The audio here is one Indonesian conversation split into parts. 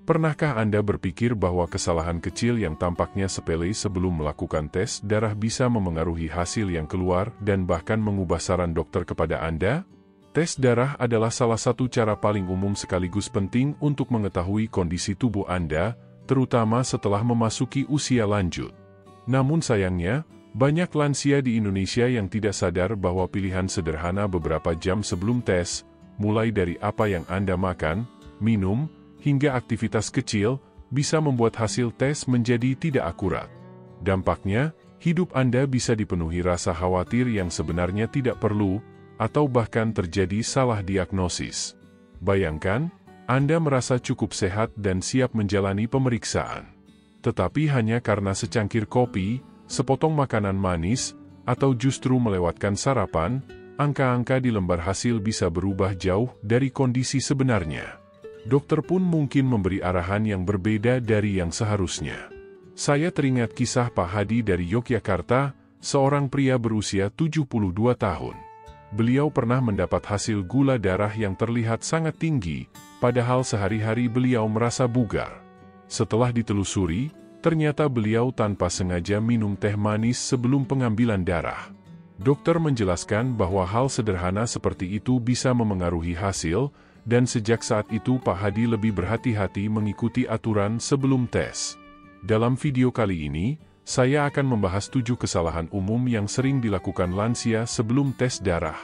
Pernahkah Anda berpikir bahwa kesalahan kecil yang tampaknya sepele sebelum melakukan tes darah bisa memengaruhi hasil yang keluar dan bahkan mengubah saran dokter kepada Anda? Tes darah adalah salah satu cara paling umum sekaligus penting untuk mengetahui kondisi tubuh Anda, terutama setelah memasuki usia lanjut. Namun sayangnya, banyak lansia di Indonesia yang tidak sadar bahwa pilihan sederhana beberapa jam sebelum tes, mulai dari apa yang Anda makan, minum, hingga aktivitas kecil, bisa membuat hasil tes menjadi tidak akurat. Dampaknya, hidup Anda bisa dipenuhi rasa khawatir yang sebenarnya tidak perlu, atau bahkan terjadi salah diagnosis. Bayangkan, Anda merasa cukup sehat dan siap menjalani pemeriksaan. Tetapi hanya karena secangkir kopi, sepotong makanan manis, atau justru melewatkan sarapan, angka-angka di lembar hasil bisa berubah jauh dari kondisi sebenarnya. Dokter pun mungkin memberi arahan yang berbeda dari yang seharusnya. Saya teringat kisah Pak Hadi dari Yogyakarta, seorang pria berusia 72 tahun. Beliau pernah mendapat hasil gula darah yang terlihat sangat tinggi, padahal sehari-hari beliau merasa bugar. Setelah ditelusuri, ternyata beliau tanpa sengaja minum teh manis sebelum pengambilan darah. Dokter menjelaskan bahwa hal sederhana seperti itu bisa memengaruhi hasil, dan sejak saat itu Pak Hadi lebih berhati-hati mengikuti aturan sebelum tes. Dalam video kali ini, saya akan membahas 7 kesalahan umum yang sering dilakukan lansia sebelum tes darah.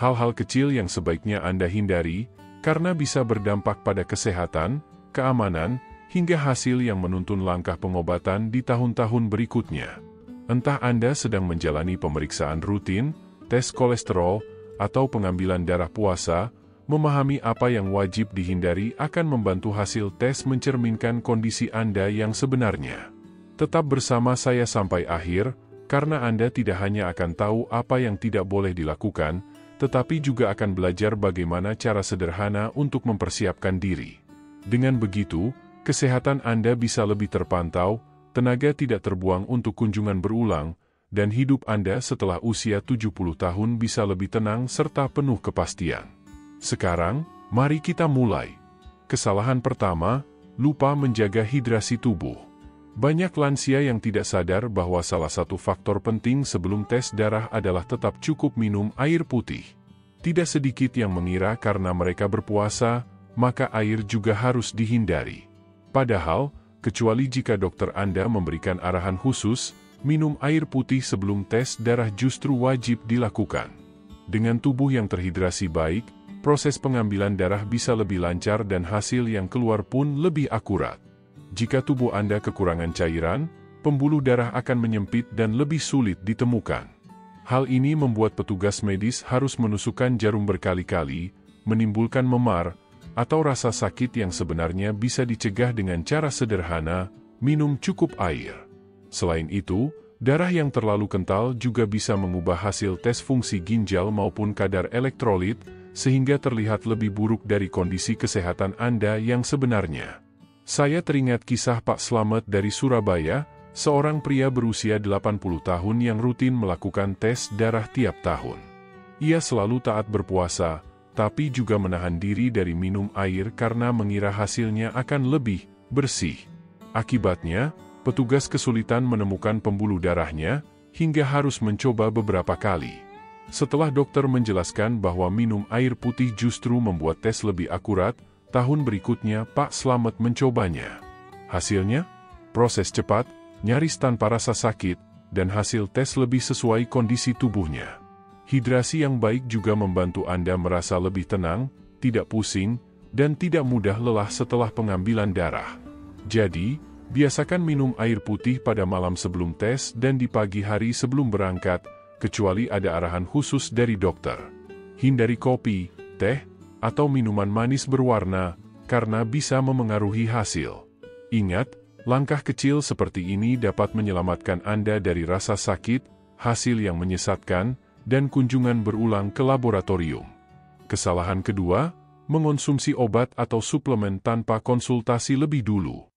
Hal-hal kecil yang sebaiknya Anda hindari, karena bisa berdampak pada kesehatan, keamanan, hingga hasil yang menuntun langkah pengobatan di tahun-tahun berikutnya. Entah Anda sedang menjalani pemeriksaan rutin, tes kolesterol, atau pengambilan darah puasa, memahami apa yang wajib dihindari akan membantu hasil tes mencerminkan kondisi Anda yang sebenarnya. Tetap bersama saya sampai akhir, karena Anda tidak hanya akan tahu apa yang tidak boleh dilakukan, tetapi juga akan belajar bagaimana cara sederhana untuk mempersiapkan diri. Dengan begitu, kesehatan Anda bisa lebih terpantau, tenaga tidak terbuang untuk kunjungan berulang, dan hidup Anda setelah usia 70 tahun bisa lebih tenang serta penuh kepastian. Sekarang, mari kita mulai. Kesalahan pertama, lupa menjaga hidrasi tubuh. Banyak lansia yang tidak sadar bahwa salah satu faktor penting sebelum tes darah adalah tetap cukup minum air putih. Tidak sedikit yang mengira karena mereka berpuasa, maka air juga harus dihindari. Padahal, kecuali jika dokter Anda memberikan arahan khusus, minum air putih sebelum tes darah justru wajib dilakukan. Dengan tubuh yang terhidrasi baik, proses pengambilan darah bisa lebih lancar dan hasil yang keluar pun lebih akurat. Jika tubuh Anda kekurangan cairan, pembuluh darah akan menyempit dan lebih sulit ditemukan. Hal ini membuat petugas medis harus menusukkan jarum berkali-kali, menimbulkan memar, atau rasa sakit yang sebenarnya bisa dicegah dengan cara sederhana, minum cukup air. Selain itu, darah yang terlalu kental juga bisa mengubah hasil tes fungsi ginjal maupun kadar elektrolit, sehingga terlihat lebih buruk dari kondisi kesehatan Anda yang sebenarnya. Saya teringat kisah Pak Slamet dari Surabaya, seorang pria berusia 80 tahun yang rutin melakukan tes darah tiap tahun. Ia selalu taat berpuasa, tapi juga menahan diri dari minum air karena mengira hasilnya akan lebih bersih. Akibatnya, petugas kesulitan menemukan pembuluh darahnya, hingga harus mencoba beberapa kali. Setelah dokter menjelaskan bahwa minum air putih justru membuat tes lebih akurat, tahun berikutnya Pak Slamet mencobanya. Hasilnya, proses cepat, nyaris tanpa rasa sakit, dan hasil tes lebih sesuai kondisi tubuhnya. Hidrasi yang baik juga membantu Anda merasa lebih tenang, tidak pusing, dan tidak mudah lelah setelah pengambilan darah. Jadi, biasakan minum air putih pada malam sebelum tes dan di pagi hari sebelum berangkat, kecuali ada arahan khusus dari dokter. Hindari kopi, teh, atau minuman manis berwarna, karena bisa memengaruhi hasil. Ingat, langkah kecil seperti ini dapat menyelamatkan Anda dari rasa sakit, hasil yang menyesatkan, dan kunjungan berulang ke laboratorium. Kesalahan kedua, mengonsumsi obat atau suplemen tanpa konsultasi lebih dulu.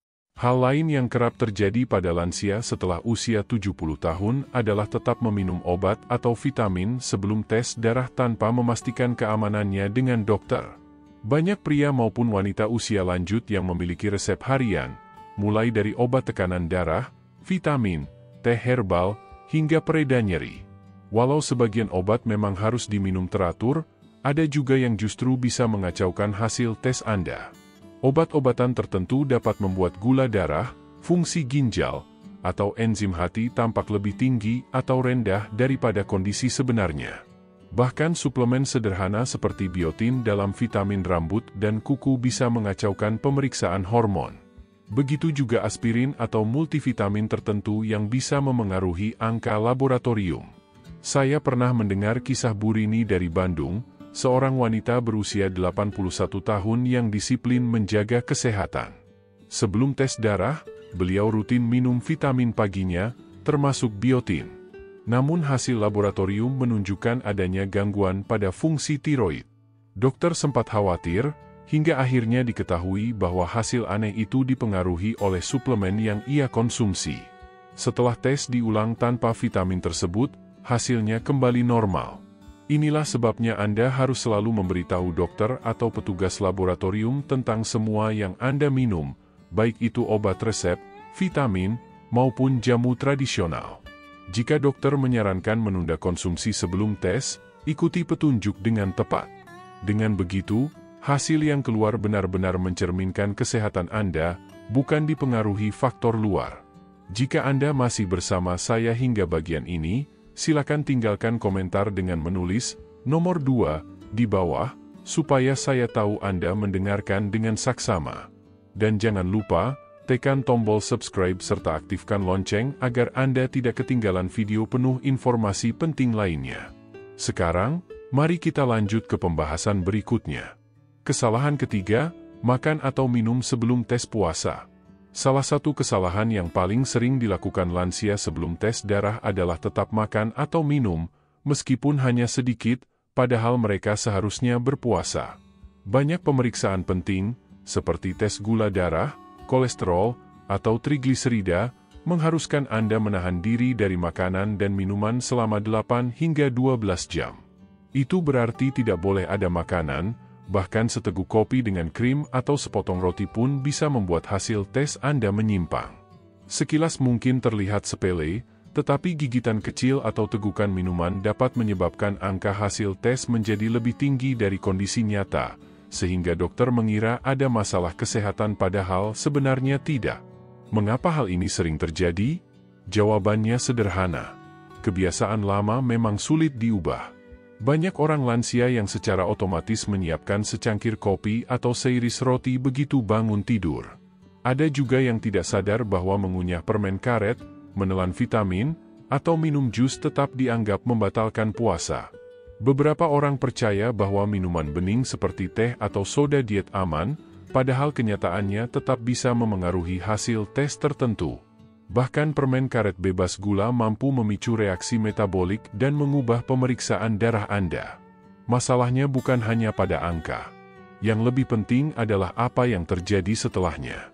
Hal lain yang kerap terjadi pada lansia setelah usia 70 tahun adalah tetap meminum obat atau vitamin sebelum tes darah tanpa memastikan keamanannya dengan dokter. Banyak pria maupun wanita usia lanjut yang memiliki resep harian, mulai dari obat tekanan darah, vitamin, teh herbal, hingga pereda nyeri. Walau sebagian obat memang harus diminum teratur, ada juga yang justru bisa mengacaukan hasil tes Anda. Obat-obatan tertentu dapat membuat gula darah, fungsi ginjal, atau enzim hati tampak lebih tinggi atau rendah daripada kondisi sebenarnya. Bahkan suplemen sederhana seperti biotin dalam vitamin rambut dan kuku bisa mengacaukan pemeriksaan hormon. Begitu juga aspirin atau multivitamin tertentu yang bisa memengaruhi angka laboratorium. Saya pernah mendengar kisah Bu Rini dari Bandung, seorang wanita berusia 81 tahun yang disiplin menjaga kesehatan. Sebelum tes darah, beliau rutin minum vitamin paginya, termasuk biotin. Namun hasil laboratorium menunjukkan adanya gangguan pada fungsi tiroid. Dokter sempat khawatir, hingga akhirnya diketahui bahwa hasil aneh itu dipengaruhi oleh suplemen yang ia konsumsi. Setelah tes diulang tanpa vitamin tersebut, hasilnya kembali normal. Inilah sebabnya Anda harus selalu memberitahu dokter atau petugas laboratorium tentang semua yang Anda minum, baik itu obat resep, vitamin, maupun jamu tradisional. Jika dokter menyarankan menunda konsumsi sebelum tes, ikuti petunjuk dengan tepat. Dengan begitu, hasil yang keluar benar-benar mencerminkan kesehatan Anda, bukan dipengaruhi faktor luar. Jika Anda masih bersama saya hingga bagian ini, silakan tinggalkan komentar dengan menulis nomor 2 di bawah, supaya saya tahu Anda mendengarkan dengan saksama. Dan jangan lupa, tekan tombol subscribe serta aktifkan lonceng agar Anda tidak ketinggalan video penuh informasi penting lainnya. Sekarang, mari kita lanjut ke pembahasan berikutnya. Kesalahan ketiga, makan atau minum sebelum tes puasa. Salah satu kesalahan yang paling sering dilakukan lansia sebelum tes darah adalah tetap makan atau minum, meskipun hanya sedikit, padahal mereka seharusnya berpuasa. Banyak pemeriksaan penting, seperti tes gula darah, kolesterol, atau trigliserida, mengharuskan Anda menahan diri dari makanan dan minuman selama 8 hingga 12 jam. Itu berarti tidak boleh ada makanan, bahkan seteguk kopi dengan krim atau sepotong roti pun bisa membuat hasil tes Anda menyimpang. Sekilas mungkin terlihat sepele, tetapi gigitan kecil atau tegukan minuman dapat menyebabkan angka hasil tes menjadi lebih tinggi dari kondisi nyata, sehingga dokter mengira ada masalah kesehatan padahal sebenarnya tidak. Mengapa hal ini sering terjadi? Jawabannya sederhana. Kebiasaan lama memang sulit diubah. Banyak orang lansia yang secara otomatis menyiapkan secangkir kopi atau seiris roti begitu bangun tidur. Ada juga yang tidak sadar bahwa mengunyah permen karet, menelan vitamin, atau minum jus tetap dianggap membatalkan puasa. Beberapa orang percaya bahwa minuman bening seperti teh atau soda diet aman, padahal kenyataannya tetap bisa memengaruhi hasil tes tertentu. Bahkan permen karet bebas gula mampu memicu reaksi metabolik dan mengubah pemeriksaan darah Anda. Masalahnya bukan hanya pada angka. Yang lebih penting adalah apa yang terjadi setelahnya.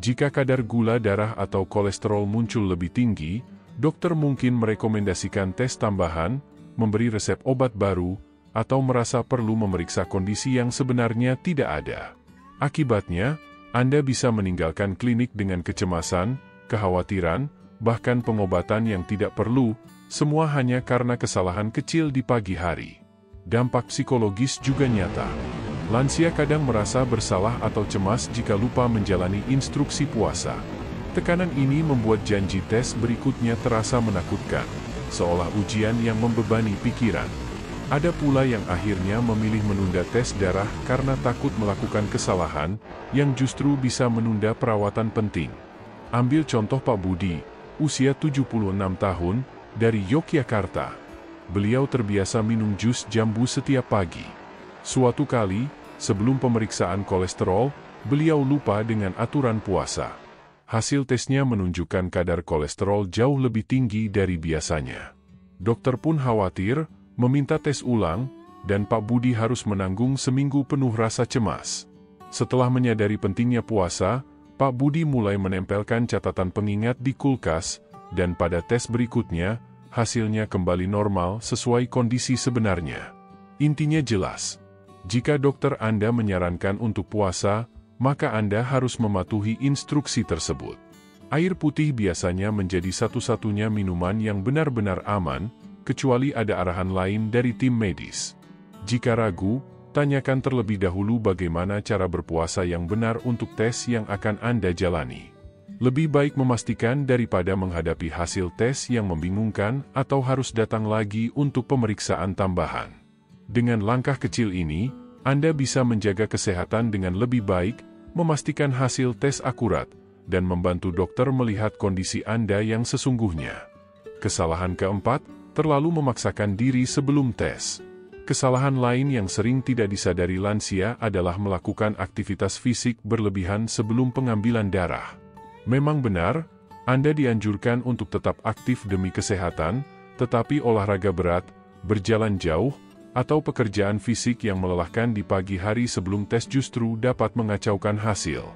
Jika kadar gula darah atau kolesterol muncul lebih tinggi, dokter mungkin merekomendasikan tes tambahan, memberi resep obat baru, atau merasa perlu memeriksa kondisi yang sebenarnya tidak ada. Akibatnya, Anda bisa meninggalkan klinik dengan kecemasan, kekhawatiran, bahkan pengobatan yang tidak perlu, semua hanya karena kesalahan kecil di pagi hari. Dampak psikologis juga nyata. Lansia kadang merasa bersalah atau cemas jika lupa menjalani instruksi puasa. Tekanan ini membuat janji tes berikutnya terasa menakutkan, seolah ujian yang membebani pikiran. Ada pula yang akhirnya memilih menunda tes darah karena takut melakukan kesalahan, yang justru bisa menunda perawatan penting. Ambil contoh Pak Budi, usia 76 tahun, dari Yogyakarta. Beliau terbiasa minum jus jambu setiap pagi. Suatu kali, sebelum pemeriksaan kolesterol, beliau lupa dengan aturan puasa. Hasil tesnya menunjukkan kadar kolesterol jauh lebih tinggi dari biasanya. Dokter pun khawatir, meminta tes ulang, dan Pak Budi harus menanggung seminggu penuh rasa cemas. Setelah menyadari pentingnya puasa, Pak Budi mulai menempelkan catatan pengingat di kulkas, dan pada tes berikutnya, hasilnya kembali normal sesuai kondisi sebenarnya. Intinya jelas, Jika dokter Anda menyarankan untuk puasa, maka Anda harus mematuhi instruksi tersebut. Air putih biasanya menjadi satu-satunya minuman yang benar-benar aman, kecuali ada arahan lain dari tim medis. Jika ragu, tanyakan terlebih dahulu bagaimana cara berpuasa yang benar untuk tes yang akan Anda jalani. Lebih baik memastikan daripada menghadapi hasil tes yang membingungkan atau harus datang lagi untuk pemeriksaan tambahan. Dengan langkah kecil ini, Anda bisa menjaga kesehatan dengan lebih baik, memastikan hasil tes akurat, dan membantu dokter melihat kondisi Anda yang sesungguhnya. Kesalahan keempat, terlalu memaksakan diri sebelum tes. Kesalahan lain yang sering tidak disadari lansia adalah melakukan aktivitas fisik berlebihan sebelum pengambilan darah. Memang benar, Anda dianjurkan untuk tetap aktif demi kesehatan, tetapi olahraga berat, berjalan jauh, atau pekerjaan fisik yang melelahkan di pagi hari sebelum tes justru dapat mengacaukan hasil.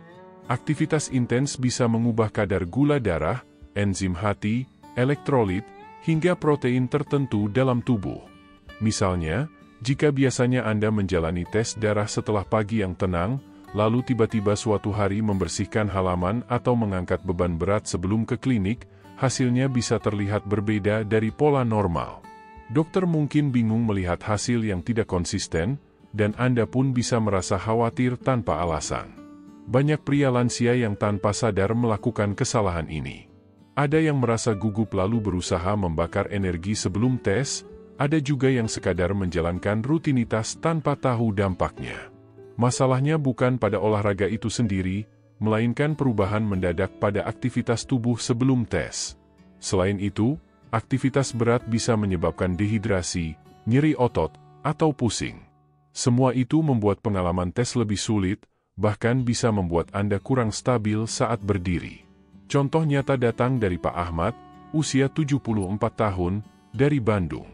Aktivitas intens bisa mengubah kadar gula darah, enzim hati, elektrolit, hingga protein tertentu dalam tubuh. Misalnya, jika biasanya Anda menjalani tes darah setelah pagi yang tenang, lalu tiba-tiba suatu hari membersihkan halaman atau mengangkat beban berat sebelum ke klinik, hasilnya bisa terlihat berbeda dari pola normal. Dokter mungkin bingung melihat hasil yang tidak konsisten, dan Anda pun bisa merasa khawatir tanpa alasan. Banyak pria lansia yang tanpa sadar melakukan kesalahan ini. Ada yang merasa gugup lalu berusaha membakar energi sebelum tes, ada juga yang sekadar menjalankan rutinitas tanpa tahu dampaknya. Masalahnya bukan pada olahraga itu sendiri, melainkan perubahan mendadak pada aktivitas tubuh sebelum tes. Selain itu, aktivitas berat bisa menyebabkan dehidrasi, nyeri otot, atau pusing. Semua itu membuat pengalaman tes lebih sulit, bahkan bisa membuat Anda kurang stabil saat berdiri. Contoh nyata datang dari Pak Ahmad, usia 74 tahun, dari Bandung.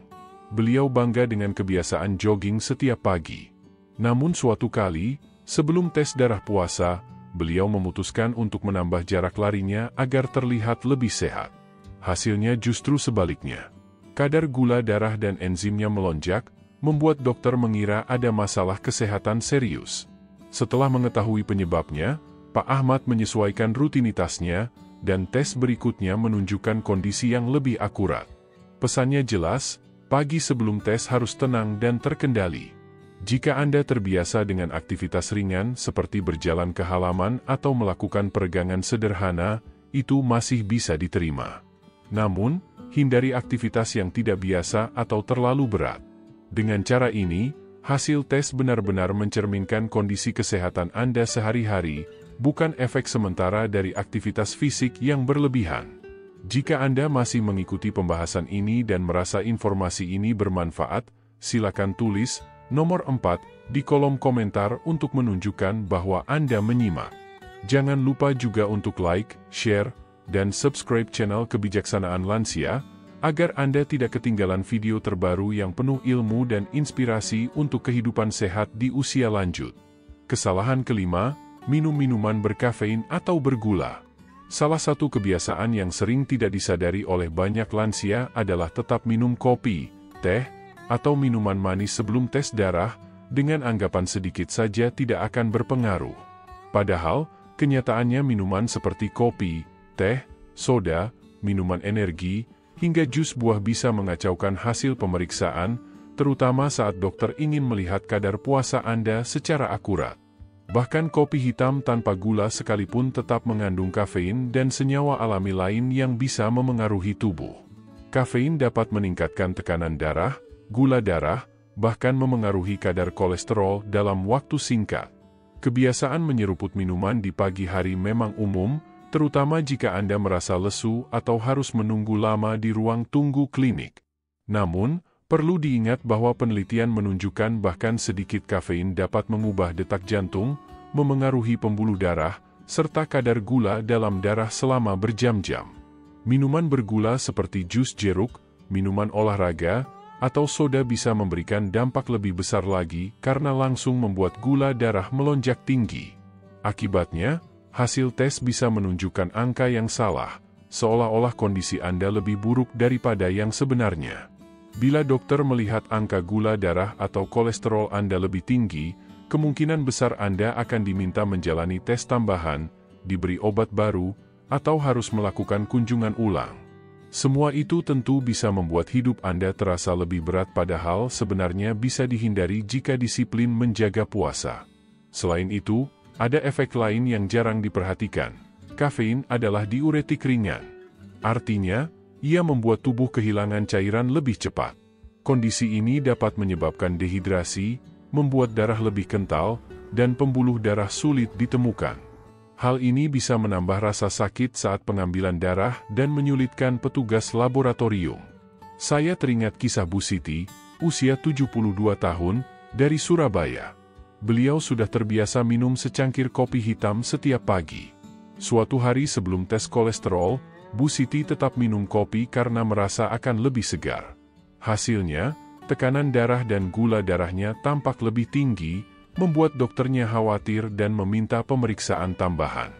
Beliau bangga dengan kebiasaan jogging setiap pagi. Namun suatu kali, sebelum tes darah puasa, beliau memutuskan untuk menambah jarak larinya agar terlihat lebih sehat. Hasilnya justru sebaliknya. Kadar gula darah dan enzimnya melonjak, membuat dokter mengira ada masalah kesehatan serius. Setelah mengetahui penyebabnya, Pak Ahmad menyesuaikan rutinitasnya, dan tes berikutnya menunjukkan kondisi yang lebih akurat. Pesannya jelas, pagi sebelum tes harus tenang dan terkendali. Jika Anda terbiasa dengan aktivitas ringan seperti berjalan ke halaman atau melakukan peregangan sederhana, itu masih bisa diterima. Namun, hindari aktivitas yang tidak biasa atau terlalu berat. Dengan cara ini, hasil tes benar-benar mencerminkan kondisi kesehatan Anda sehari-hari, bukan efek sementara dari aktivitas fisik yang berlebihan. Jika Anda masih mengikuti pembahasan ini dan merasa informasi ini bermanfaat, silakan tulis nomor 4 di kolom komentar untuk menunjukkan bahwa Anda menyimak. Jangan lupa juga untuk like, share, dan subscribe channel Kebijaksanaan Lansia, agar Anda tidak ketinggalan video terbaru yang penuh ilmu dan inspirasi untuk kehidupan sehat di usia lanjut. Kesalahan kelima, minum minuman berkafein atau bergula. Salah satu kebiasaan yang sering tidak disadari oleh banyak lansia adalah tetap minum kopi, teh, atau minuman manis sebelum tes darah, dengan anggapan sedikit saja tidak akan berpengaruh. Padahal, kenyataannya minuman seperti kopi, teh, soda, minuman energi, hingga jus buah bisa mengacaukan hasil pemeriksaan, terutama saat dokter ingin melihat kadar puasa Anda secara akurat. Bahkan kopi hitam tanpa gula sekalipun tetap mengandung kafein dan senyawa alami lain yang bisa memengaruhi tubuh. Kafein dapat meningkatkan tekanan darah, gula darah, bahkan memengaruhi kadar kolesterol dalam waktu singkat. Kebiasaan menyeruput minuman di pagi hari memang umum, terutama jika Anda merasa lesu atau harus menunggu lama di ruang tunggu klinik. Namun, perlu diingat bahwa penelitian menunjukkan bahkan sedikit kafein dapat mengubah detak jantung, memengaruhi pembuluh darah, serta kadar gula dalam darah selama berjam-jam. Minuman bergula seperti jus jeruk, minuman olahraga, atau soda bisa memberikan dampak lebih besar lagi karena langsung membuat gula darah melonjak tinggi. Akibatnya, hasil tes bisa menunjukkan angka yang salah, seolah-olah kondisi Anda lebih buruk daripada yang sebenarnya. Bila dokter melihat angka gula darah atau kolesterol Anda lebih tinggi, kemungkinan besar Anda akan diminta menjalani tes tambahan, diberi obat baru, atau harus melakukan kunjungan ulang. Semua itu tentu bisa membuat hidup Anda terasa lebih berat, padahal sebenarnya bisa dihindari jika disiplin menjaga puasa. Selain itu, ada efek lain yang jarang diperhatikan. Kafein adalah diuretik ringan. Artinya, ia membuat tubuh kehilangan cairan lebih cepat. Kondisi ini dapat menyebabkan dehidrasi, membuat darah lebih kental, dan pembuluh darah sulit ditemukan. Hal ini bisa menambah rasa sakit saat pengambilan darah dan menyulitkan petugas laboratorium. Saya teringat kisah Bu Siti, usia 72 tahun, dari Surabaya. Beliau sudah terbiasa minum secangkir kopi hitam setiap pagi. Suatu hari sebelum tes kolesterol, Bu Siti tetap minum kopi karena merasa akan lebih segar. Hasilnya, tekanan darah dan gula darahnya tampak lebih tinggi, membuat dokternya khawatir dan meminta pemeriksaan tambahan.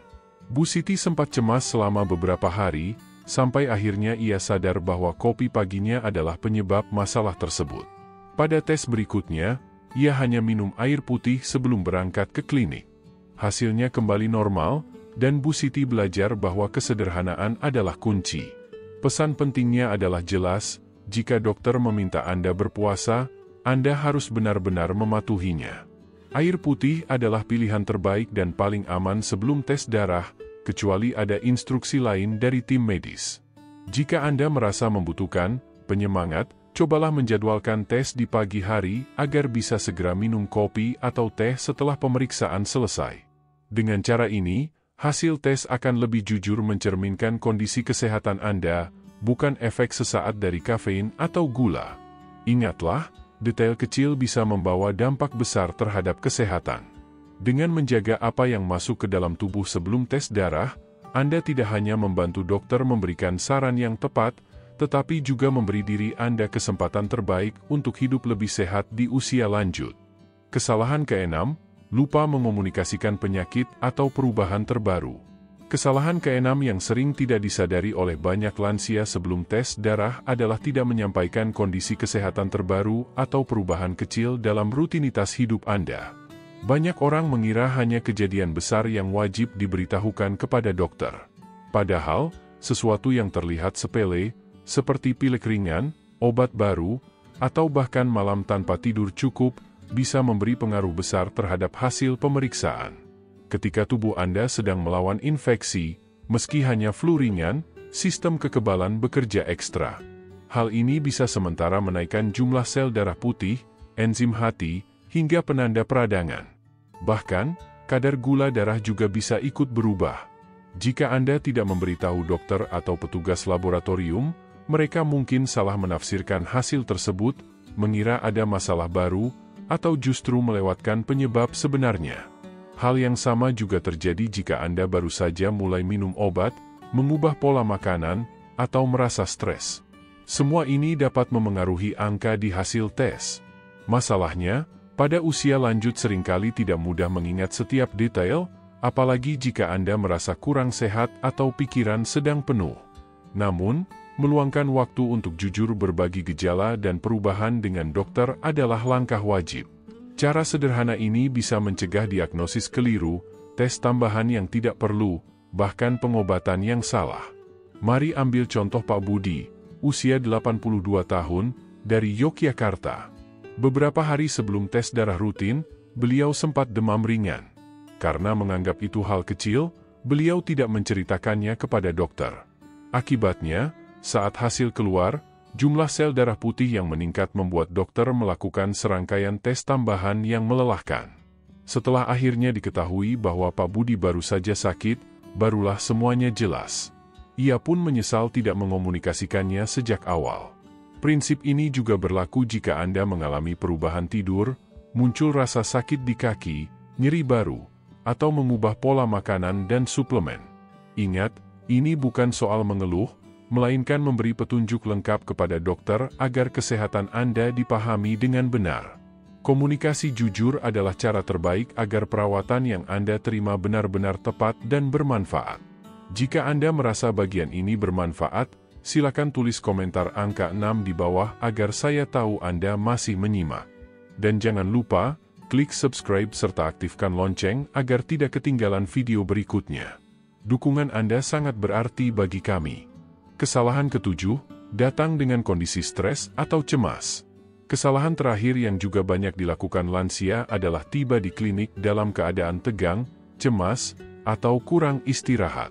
Bu Siti sempat cemas selama beberapa hari, sampai akhirnya ia sadar bahwa kopi paginya adalah penyebab masalah tersebut. Pada tes berikutnya, ia hanya minum air putih sebelum berangkat ke klinik. Hasilnya kembali normal, dan Bu Siti belajar bahwa kesederhanaan adalah kunci. Pesan pentingnya adalah jelas, jika dokter meminta Anda berpuasa, Anda harus benar-benar mematuhinya. Air putih adalah pilihan terbaik dan paling aman sebelum tes darah, kecuali ada instruksi lain dari tim medis. Jika Anda merasa membutuhkan penyemangat, cobalah menjadwalkan tes di pagi hari agar bisa segera minum kopi atau teh setelah pemeriksaan selesai. Dengan cara ini, hasil tes akan lebih jujur mencerminkan kondisi kesehatan Anda, bukan efek sesaat dari kafein atau gula. Ingatlah, detail kecil bisa membawa dampak besar terhadap kesehatan. Dengan menjaga apa yang masuk ke dalam tubuh sebelum tes darah, Anda tidak hanya membantu dokter memberikan saran yang tepat, tetapi juga memberi diri Anda kesempatan terbaik untuk hidup lebih sehat di usia lanjut. Kesalahan keenam, lupa mengomunikasikan penyakit atau perubahan terbaru. Kesalahan keenam yang sering tidak disadari oleh banyak lansia sebelum tes darah adalah tidak menyampaikan kondisi kesehatan terbaru atau perubahan kecil dalam rutinitas hidup Anda. Banyak orang mengira hanya kejadian besar yang wajib diberitahukan kepada dokter. Padahal, sesuatu yang terlihat sepele, seperti pilek ringan, obat baru, atau bahkan malam tanpa tidur cukup, bisa memberi pengaruh besar terhadap hasil pemeriksaan. Ketika tubuh Anda sedang melawan infeksi, meski hanya flu ringan, sistem kekebalan bekerja ekstra. Hal ini bisa sementara menaikkan jumlah sel darah putih, enzim hati, hingga penanda peradangan. Bahkan, kadar gula darah juga bisa ikut berubah. Jika Anda tidak memberitahu dokter atau petugas laboratorium, mereka mungkin salah menafsirkan hasil tersebut, mengira ada masalah baru, atau justru melewatkan penyebab sebenarnya. Hal yang sama juga terjadi jika Anda baru saja mulai minum obat, mengubah pola makanan, atau merasa stres. Semua ini dapat memengaruhi angka di hasil tes. Masalahnya, pada usia lanjut seringkali tidak mudah mengingat setiap detail, apalagi jika Anda merasa kurang sehat atau pikiran sedang penuh. Namun, meluangkan waktu untuk jujur berbagi gejala dan perubahan dengan dokter adalah langkah wajib. Cara sederhana ini bisa mencegah diagnosis keliru, tes tambahan yang tidak perlu, bahkan pengobatan yang salah. Mari ambil contoh Pak Budi, usia 82 tahun, dari Yogyakarta. Beberapa hari sebelum tes darah rutin, beliau sempat demam ringan. Karena menganggap itu hal kecil, beliau tidak menceritakannya kepada dokter. Akibatnya, saat hasil keluar, jumlah sel darah putih yang meningkat membuat dokter melakukan serangkaian tes tambahan yang melelahkan. Setelah akhirnya diketahui bahwa Pak Budi baru saja sakit, barulah semuanya jelas. Ia pun menyesal tidak mengomunikasikannya sejak awal. Prinsip ini juga berlaku jika Anda mengalami perubahan tidur, muncul rasa sakit di kaki, nyeri baru, atau mengubah pola makanan dan suplemen. Ingat, ini bukan soal mengeluh, melainkan memberi petunjuk lengkap kepada dokter agar kesehatan Anda dipahami dengan benar. Komunikasi jujur adalah cara terbaik agar perawatan yang Anda terima benar-benar tepat dan bermanfaat. Jika Anda merasa bagian ini bermanfaat, Silakan tulis komentar angka 6 di bawah agar saya tahu Anda masih menyimak. Dan jangan lupa, klik subscribe serta aktifkan lonceng agar tidak ketinggalan video berikutnya. Dukungan Anda sangat berarti bagi kami. Kesalahan ketujuh, datang dengan kondisi stres atau cemas. Kesalahan terakhir yang juga banyak dilakukan lansia adalah tiba di klinik dalam keadaan tegang, cemas, atau kurang istirahat.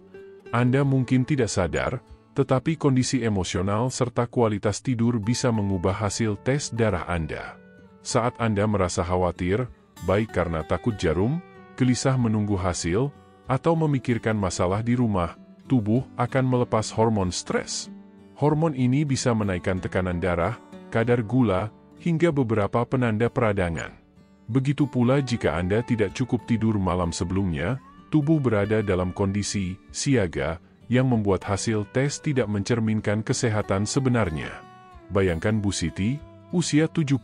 Anda mungkin tidak sadar, tetapi kondisi emosional serta kualitas tidur bisa mengubah hasil tes darah Anda. Saat Anda merasa khawatir, baik karena takut jarum, gelisah menunggu hasil, atau memikirkan masalah di rumah, tubuh akan melepas hormon stres. Hormon ini bisa menaikkan tekanan darah, kadar gula, hingga beberapa penanda peradangan. Begitu pula jika Anda tidak cukup tidur malam sebelumnya, tubuh berada dalam kondisi siaga yang membuat hasil tes tidak mencerminkan kesehatan sebenarnya. Bayangkan Bu Siti, usia 76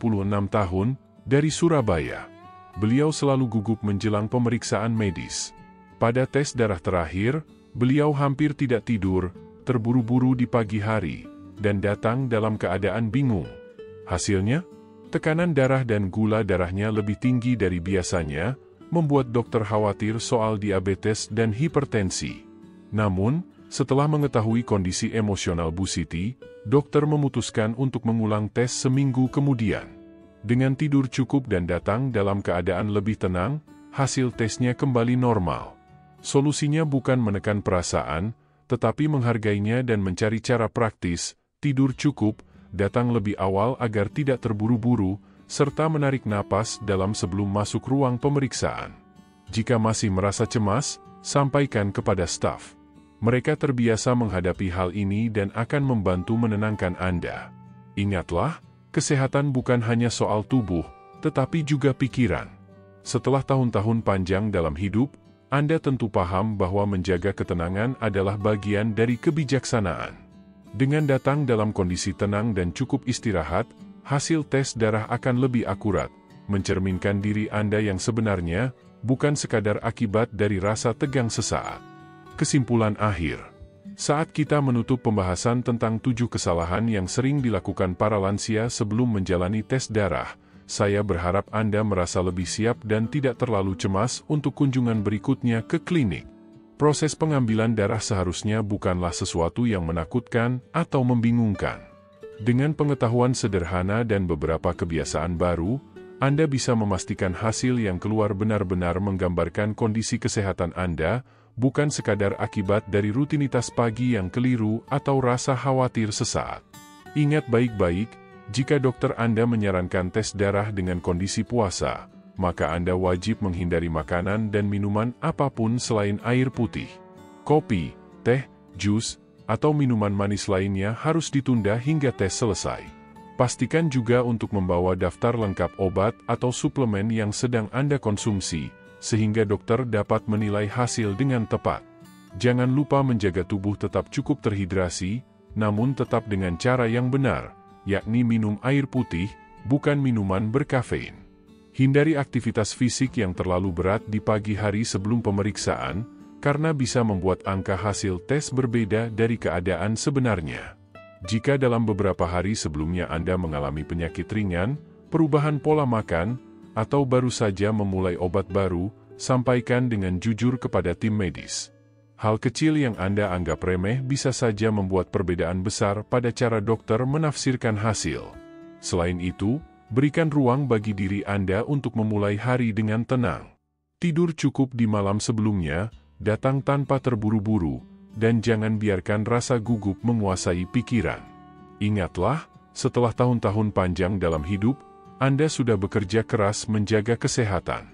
tahun, dari Surabaya. Beliau selalu gugup menjelang pemeriksaan medis. Pada tes darah terakhir, beliau hampir tidak tidur, terburu-buru di pagi hari, dan datang dalam keadaan bingung. Hasilnya, tekanan darah dan gula darahnya lebih tinggi dari biasanya, membuat dokter khawatir soal diabetes dan hipertensi. Namun, setelah mengetahui kondisi emosional Bu Siti, dokter memutuskan untuk mengulang tes seminggu kemudian. Dengan tidur cukup dan datang dalam keadaan lebih tenang, hasil tesnya kembali normal. Solusinya bukan menekan perasaan, tetapi menghargainya dan mencari cara praktis, tidur cukup, datang lebih awal agar tidak terburu-buru, serta menarik napas dalam sebelum masuk ruang pemeriksaan. Jika masih merasa cemas, sampaikan kepada staf. Mereka terbiasa menghadapi hal ini dan akan membantu menenangkan Anda. Ingatlah, kesehatan bukan hanya soal tubuh, tetapi juga pikiran. Setelah tahun-tahun panjang dalam hidup, Anda tentu paham bahwa menjaga ketenangan adalah bagian dari kebijaksanaan. Dengan datang dalam kondisi tenang dan cukup istirahat, hasil tes darah akan lebih akurat, mencerminkan diri Anda yang sebenarnya, bukan sekadar akibat dari rasa tegang sesaat. Kesimpulan akhir. Saat kita menutup pembahasan tentang 7 kesalahan yang sering dilakukan para lansia sebelum menjalani tes darah, saya berharap Anda merasa lebih siap dan tidak terlalu cemas untuk kunjungan berikutnya ke klinik. Proses pengambilan darah seharusnya bukanlah sesuatu yang menakutkan atau membingungkan. Dengan pengetahuan sederhana dan beberapa kebiasaan baru, Anda bisa memastikan hasil yang keluar benar-benar menggambarkan kondisi kesehatan Anda, bukan sekadar akibat dari rutinitas pagi yang keliru atau rasa khawatir sesaat. Ingat baik-baik, jika dokter Anda menyarankan tes darah dengan kondisi puasa, maka Anda wajib menghindari makanan dan minuman apapun selain air putih. Kopi, teh, jus, atau minuman manis lainnya harus ditunda hingga tes selesai. Pastikan juga untuk membawa daftar lengkap obat atau suplemen yang sedang Anda konsumsi, sehingga dokter dapat menilai hasil dengan tepat. Jangan lupa menjaga tubuh tetap cukup terhidrasi, namun tetap dengan cara yang benar, yakni minum air putih, bukan minuman berkafein. Hindari aktivitas fisik yang terlalu berat di pagi hari sebelum pemeriksaan, karena bisa membuat angka hasil tes berbeda dari keadaan sebenarnya. Jika dalam beberapa hari sebelumnya Anda mengalami penyakit ringan, perubahan pola makan, atau baru saja memulai obat baru, sampaikan dengan jujur kepada tim medis. Hal kecil yang Anda anggap remeh bisa saja membuat perbedaan besar pada cara dokter menafsirkan hasil. Selain itu, berikan ruang bagi diri Anda untuk memulai hari dengan tenang. Tidur cukup di malam sebelumnya, datang tanpa terburu-buru, dan jangan biarkan rasa gugup menguasai pikiran. Ingatlah, setelah tahun-tahun panjang dalam hidup, Anda sudah bekerja keras menjaga kesehatan.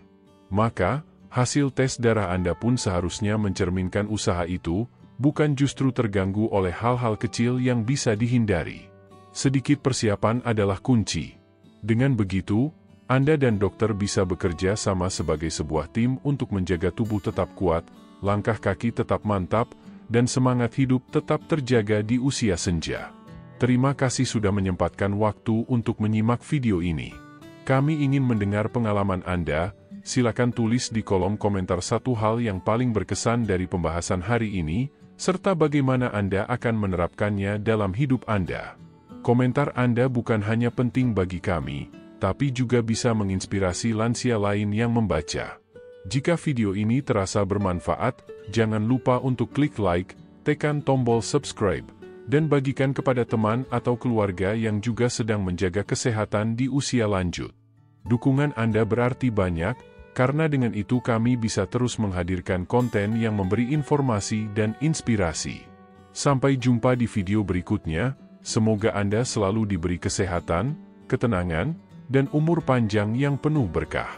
Maka, hasil tes darah Anda pun seharusnya mencerminkan usaha itu, bukan justru terganggu oleh hal-hal kecil yang bisa dihindari. Sedikit persiapan adalah kunci. Dengan begitu, Anda dan dokter bisa bekerja sama sebagai sebuah tim untuk menjaga tubuh tetap kuat, langkah kaki tetap mantap, dan semangat hidup tetap terjaga di usia senja. Terima kasih sudah menyempatkan waktu untuk menyimak video ini. Kami ingin mendengar pengalaman Anda. Silakan tulis di kolom komentar satu hal yang paling berkesan dari pembahasan hari ini. serta bagaimana Anda akan menerapkannya dalam hidup Anda. Komentar Anda bukan hanya penting bagi kami, tapi juga bisa menginspirasi lansia lain yang membaca. Jika video ini terasa bermanfaat, jangan lupa untuk klik like, tekan tombol subscribe, dan bagikan kepada teman atau keluarga yang juga sedang menjaga kesehatan di usia lanjut. Dukungan Anda berarti banyak, karena dengan itu kami bisa terus menghadirkan konten yang memberi informasi dan inspirasi. Sampai jumpa di video berikutnya, semoga Anda selalu diberi kesehatan, ketenangan, dan umur panjang yang penuh berkah.